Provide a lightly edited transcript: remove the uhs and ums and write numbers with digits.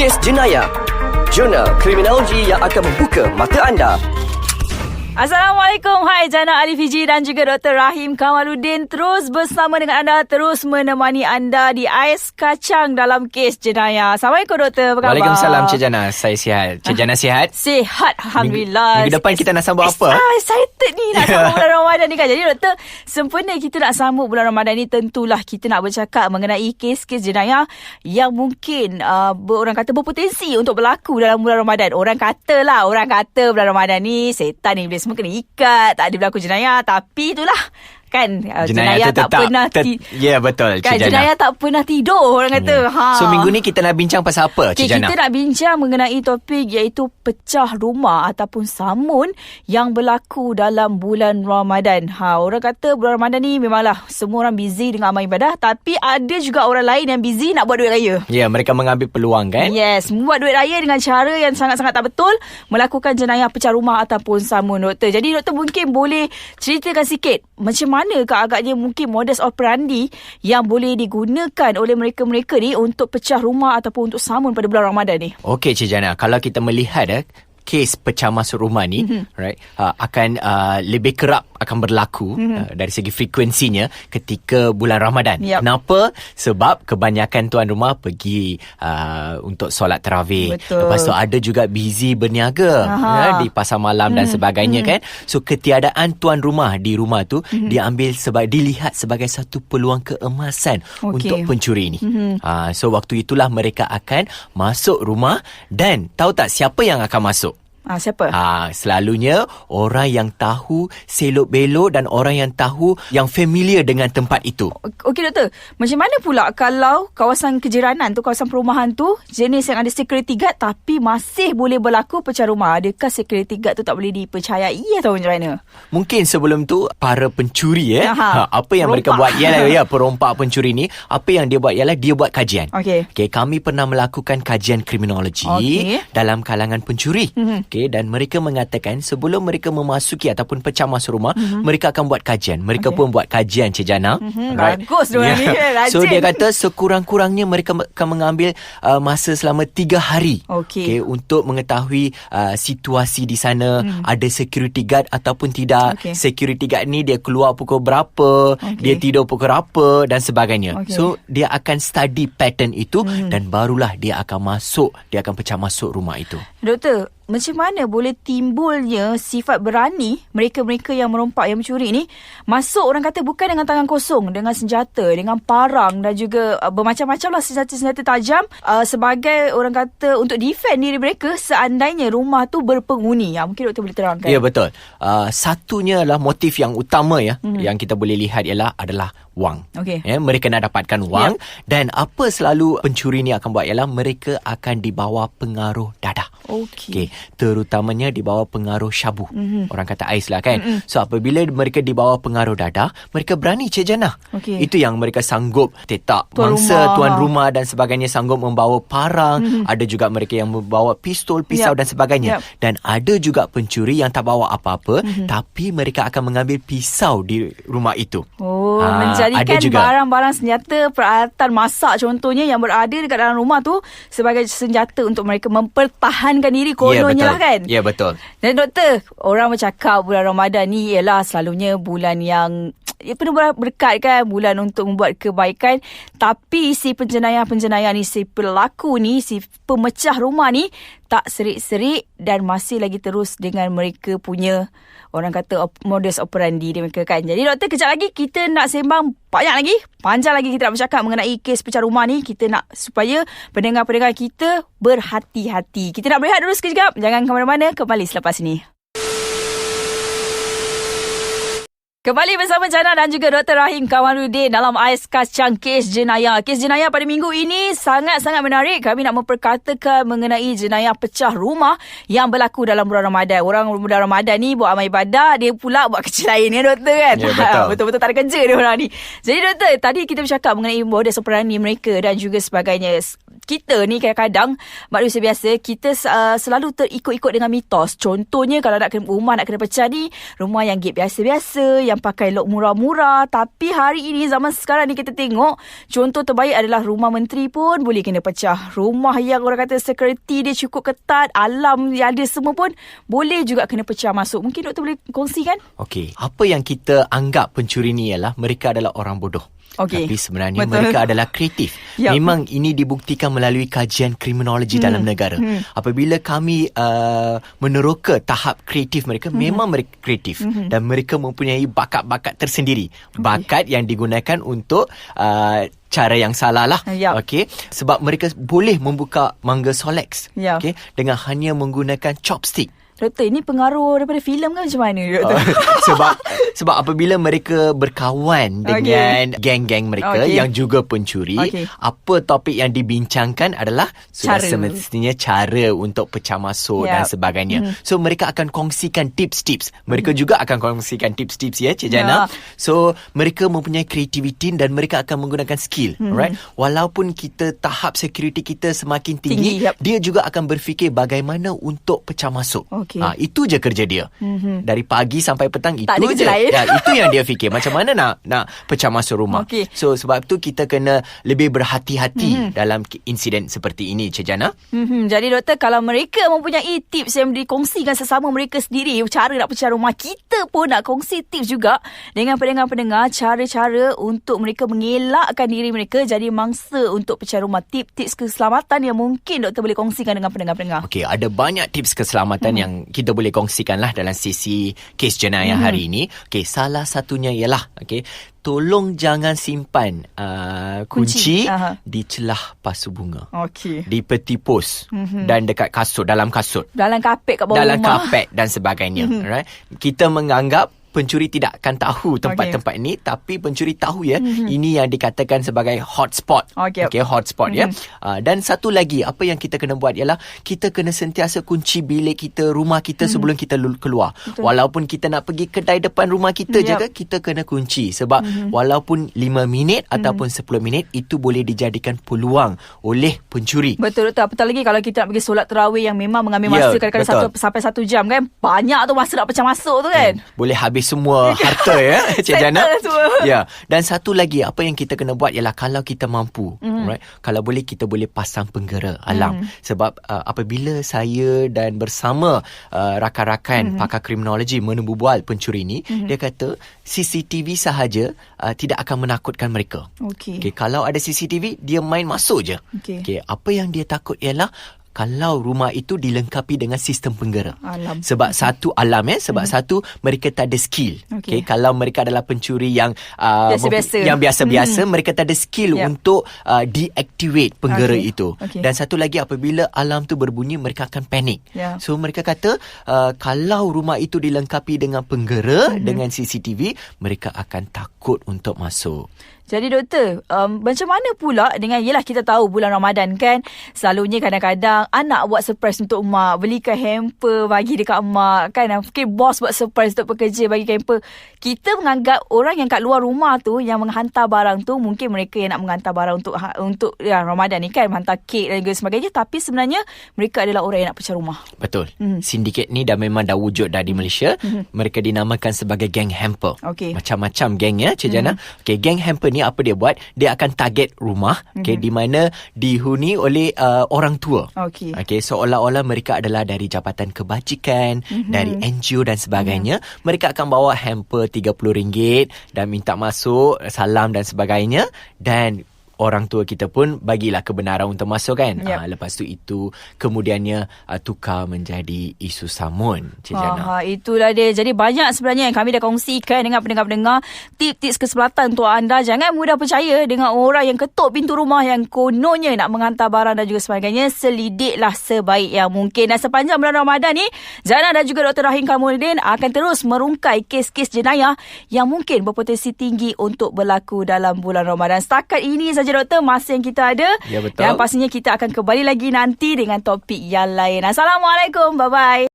Kes Jenayah, jurnal kriminologi yang akan membuka mata anda. Assalamualaikum, hai Jana Ali Fiji dan juga Dr. Rahim Kamaluddin terus bersama dengan anda, terus menemani anda di Ais Kacang dalam Kes Jenayah. Assalamualaikum Doktor, apa khabar? Waalaikumsalam Cik Jana, saya sihat. Cik Jana sihat? Sihat, Alhamdulillah. Minggu depan kita nak sambut apa? Excited ni nak sambut bulan Ramadan ni kan. Jadi Doktor, sempena kita nak sambut bulan Ramadan ni, tentulah kita nak bercakap mengenai kes-kes jenayah yang mungkin orang kata berpotensi untuk berlaku dalam bulan Ramadan. Orang kata bulan Ramadan ni setan ni semua kena ikat, tak ada berlaku jenayah. Tapi itulah kan, jenayah tak pernah ya betul kan, Cik Jana. jenayah tak pernah tidur, orang kata. So minggu ni kita nak bincang pasal apa, Cik Jana? Kita nak bincang mengenai topik iaitu pecah rumah ataupun samun yang berlaku dalam bulan Ramadan. Orang kata bulan Ramadan ni memanglah semua orang busy dengan amal ibadah, tapi ada juga orang lain yang busy nak buat duit raya. Ya, mereka mengambil peluang kan? Yes, membuat duit raya dengan cara yang sangat-sangat tak betul, melakukan jenayah pecah rumah ataupun samun, Doktor. Jadi Doktor mungkin boleh ceritakan sikit macam mana ke agaknya mungkin modus operandi yang boleh digunakan oleh mereka-mereka ni untuk pecah rumah ataupun untuk samun pada bulan Ramadan ni. Okey Cik Jana, kalau kita melihat kes pecah masuk rumah ni, right, akan lebih kerap akan berlaku dari segi frekuensinya ketika bulan Ramadan. Kenapa? Sebab kebanyakan tuan rumah pergi untuk solat tarawih. Betul. Lepas tu ada juga busy berniaga di pasar malam dan sebagainya kan. So ketiadaan tuan rumah di rumah tu dilihat sebagai satu peluang keemasan untuk pencuri ni. So waktu itulah mereka akan masuk rumah, dan tahu tak siapa yang akan masuk? Siapa? Selalunya orang yang tahu selok-belok dan orang yang tahu, yang familiar dengan tempat itu. Okey Doktor, macam mana pula kalau kawasan kejiranan tu, kawasan perumahan tu jenis yang ada security guard tapi masih boleh berlaku pecah rumah? Adakah security guard tu tak boleh dipercayai atau macam mana? Mungkin sebelum tu para pencuri apa yang mereka buat ialah perompak pencuri ni, apa yang dia buat ialah dia buat kajian. Okey, kami pernah melakukan kajian kriminologi dalam kalangan pencuri. Dan mereka mengatakan sebelum mereka memasuki ataupun pecah masuk rumah, mereka akan buat kajian. Mereka pun buat kajian, Cik Jana. Bagus diorang ni, rajin. So dia kata sekurang-kurangnya mereka akan mengambil masa selama 3 hari untuk mengetahui situasi di sana, ada security guard ataupun tidak. Security guard ni dia keluar pukul berapa, dia tidur pukul berapa dan sebagainya. So dia akan study pattern itu, dan barulah dia akan masuk, dia akan pecah masuk rumah itu. Doktor, macam mana boleh timbulnya sifat berani mereka-mereka yang merompak, yang mencuri ni masuk, orang kata bukan dengan tangan kosong, dengan senjata, dengan parang dan juga bermacam-macam lah senjata-senjata tajam, sebagai orang kata untuk defend diri mereka seandainya rumah tu berpenghuni. Mungkin Doktor boleh terangkan. Ya betul. Satunya lah motif yang utama yang kita boleh lihat adalah wang. Mereka nak dapatkan wang, dan apa selalu pencuri ni akan buat ialah mereka akan dibawa pengaruh dadah. Terutamanya di bawah pengaruh syabu. Orang kata ais lah kan. So apabila mereka di bawah pengaruh dadah, mereka berani, Cik Jana. Itu yang mereka sanggup tetak mangsa tuan rumah dan sebagainya, sanggup membawa parang. Ada juga mereka yang membawa pistol, pisau dan sebagainya. Dan ada juga pencuri yang tak bawa apa-apa, tapi mereka akan mengambil pisau di rumah itu. Menjadikan barang-barang senjata, peralatan masak contohnya yang berada dekat dalam rumah tu sebagai senjata untuk mereka mempertahankan diri, kononnya lah kan. Ya betul. Dan Doktor, orang bercakap bulan Ramadan ni ialah selalunya bulan yang penuh berkat kan, bulan untuk membuat kebaikan. Tapi si penjenayah-penjenayah ni, si pelaku ni, si pemecah rumah ni tak serik-serik dan masih lagi terus dengan mereka punya, orang kata modus operandi dia mereka kan. Jadi Doktor, kejap lagi kita nak sembang panjang lagi kita nak bercakap mengenai kes pecah rumah ni. Kita nak supaya pendengar-pendengar kita berhati-hati. Kita nak berehat dulu sekejap. Jangan ke mana-mana, kembali selepas ini. Kembali bersama Jana dan juga Dr. Rahim Kamaluddin dalam Ais Kacang Kes Jenayah. Kes jenayah pada minggu ini sangat-sangat menarik. Kami nak memperkatakan mengenai jenayah pecah rumah yang berlaku dalam bulan Ramadan. Orang bulan Ramadan ni buat amal ibadah, dia pula buat kerja lain Doktor kan. Ya, betul. Betul-betul tak ada kerja dia orang ni. Jadi Doktor, tadi kita bercakap mengenai modus operandi mereka dan juga sebagainya. kita ni kadang-kadang manusia biasa, kita selalu terikut-ikut dengan mitos. Contohnya kalau rumah nak kena pecah ni, rumah yang gate biasa-biasa, yang pakai lock murah-murah. Tapi hari ini, zaman sekarang ni, kita tengok contoh terbaik adalah rumah menteri pun boleh kena pecah. Rumah yang orang kata security dia cukup ketat, alam yang ada semua pun boleh juga kena pecah masuk. Mungkin doktor boleh kongsikan? Okey, apa yang kita anggap pencuri ni ialah mereka adalah orang bodoh. Okay. Tapi sebenarnya mereka adalah kreatif. Yep. Memang ini dibuktikan melalui kajian kriminologi dalam negara. Apabila kami meneroka tahap kreatif mereka, memang mereka kreatif dan mereka mempunyai bakat-bakat tersendiri. Bakat yang digunakan untuk cara yang salah lah. Yep. Okay? Sebab mereka boleh membuka mangga Solex, Yep. okay, dengan hanya menggunakan chopstick. Doktor, ini pengaruh daripada filem kan macam mana, Doktor? Sebab apabila mereka berkawan dengan geng-geng mereka yang juga pencuri, apa topik yang dibincangkan adalah sudah semestinya cara untuk pecah masuk dan sebagainya. So mereka akan kongsikan tips-tips. Mereka juga akan kongsikan tips-tips ya, Cik Jana. So mereka mempunyai kreativiti dan mereka akan menggunakan skill. Alright? Walaupun kita tahap security kita semakin tinggi, dia juga akan berfikir bagaimana untuk pecah masuk. Itu je kerja dia. Dari pagi sampai petang, itu je. Itu yang dia fikir. Macam mana nak pecah masuk rumah. So sebab tu kita kena lebih berhati-hati dalam insiden seperti ini, Cik Jana. Jadi doktor, kalau mereka mempunyai tips yang dikongsikan sesama mereka sendiri, cara nak pecah rumah, kita pun nak kongsi tips juga dengan pendengar-pendengar, cara-cara untuk mereka mengelakkan diri mereka jadi mangsa untuk pecah rumah. Tips-tips keselamatan yang mungkin doktor boleh kongsikan dengan pendengar-pendengar. Okey, ada banyak tips keselamatan yang kita boleh kongsikan lah dalam sesi kes jenayah hari ini. Okey, salah satunya ialah tolong jangan simpan kunci di celah pasu bunga. Di peti pos dan dekat kasut, dalam kasut. Dalam kapet kat bawah dalam rumah. Dalam kapet dan sebagainya. Right? Kita menganggap pencuri tidak akan tahu tempat-tempat ini, tapi pencuri tahu ya. Ini yang dikatakan sebagai hotspot. Hotspot ya. Dan satu lagi, apa yang kita kena buat ialah kita kena sentiasa kunci bilik kita, rumah kita sebelum kita keluar. Betul. Walaupun kita nak pergi kedai depan rumah kita je, kita kena kunci. Sebab walaupun 5 minit ataupun 10 minit, itu boleh dijadikan peluang oleh pencuri. Betul, betul. Apatah lagi kalau kita nak pergi solat tarawih yang memang mengambil masa kadang-kadang 1 sampai 1 jam kan. Banyak tu masa nak pecah masuk tu kan. Boleh habis semua harta ya, Cik Jana. Ya. Dan satu lagi, apa yang kita kena buat ialah kalau kita mampu, right? Kalau boleh, kita boleh pasang penggera alam. Sebab apabila saya dan bersama rakan-rakan pakar kriminologi menubual pencuri ni, dia kata CCTV sahaja tidak akan menakutkan mereka. Kalau ada CCTV, dia main masuk je. Apa yang dia takut ialah kalau rumah itu dilengkapi dengan sistem penggera. Sebab satu satu mereka tak ada skill. Kalau mereka adalah pencuri yang biasa-biasa, mereka tak ada skill untuk deactivate penggera itu. Dan satu lagi, apabila alarm tu berbunyi, mereka akan panik. So mereka kata kalau rumah itu dilengkapi dengan penggera, dengan CCTV, mereka akan takut untuk masuk. Jadi doktor, macam mana pula dengan, yelah kita tahu bulan Ramadan kan, selalunya kadang-kadang anak buat surprise untuk mak, belikan hamper bagi dekat mak kan. Mungkin bos buat surprise untuk pekerja, bagi hamper. Kita menganggap orang yang kat luar rumah tu yang menghantar barang tu, mungkin mereka yang nak menghantar barang untuk Ramadan ni kan, menghantar kek dan sebagainya, tapi sebenarnya mereka adalah orang yang nak pecah rumah. Betul. Sindiket ni memang dah wujud dah di Malaysia. Mereka dinamakan sebagai geng hamper. Macam-macam geng ya, Cik Jana. Geng hamper ni apa dia buat? Dia akan target rumah di mana dihuni oleh orang tua. Seolah-olah mereka adalah dari Jabatan Kebajikan, dari NGO dan sebagainya. Mereka akan bawa hamper RM30 dan minta masuk, salam dan sebagainya, dan orang tua kita pun bagilah kebenaran untuk masuk kan. Lepas tu itu kemudiannya tukar menjadi isu samun, Cik Jana. Itulah dia. Jadi banyak sebenarnya yang kami dah kongsikan dengan pendengar-pendengar, tips-tips keselamatan untuk anda. Jangan mudah percaya dengan orang yang ketuk pintu rumah yang kononnya nak menghantar barang dan juga sebagainya. Selidiklah sebaik yang mungkin. Dan sepanjang bulan Ramadan ni, Jana dan juga Dr. Rahim Kamuluddin akan terus merungkai kes-kes jenayah yang mungkin berpotensi tinggi untuk berlaku dalam bulan Ramadan. Setakat ini saja doktor, masa yang kita ada. Ya, betul. Dan pastinya kita akan kembali lagi nanti dengan topik yang lain. Assalamualaikum. Bye-bye.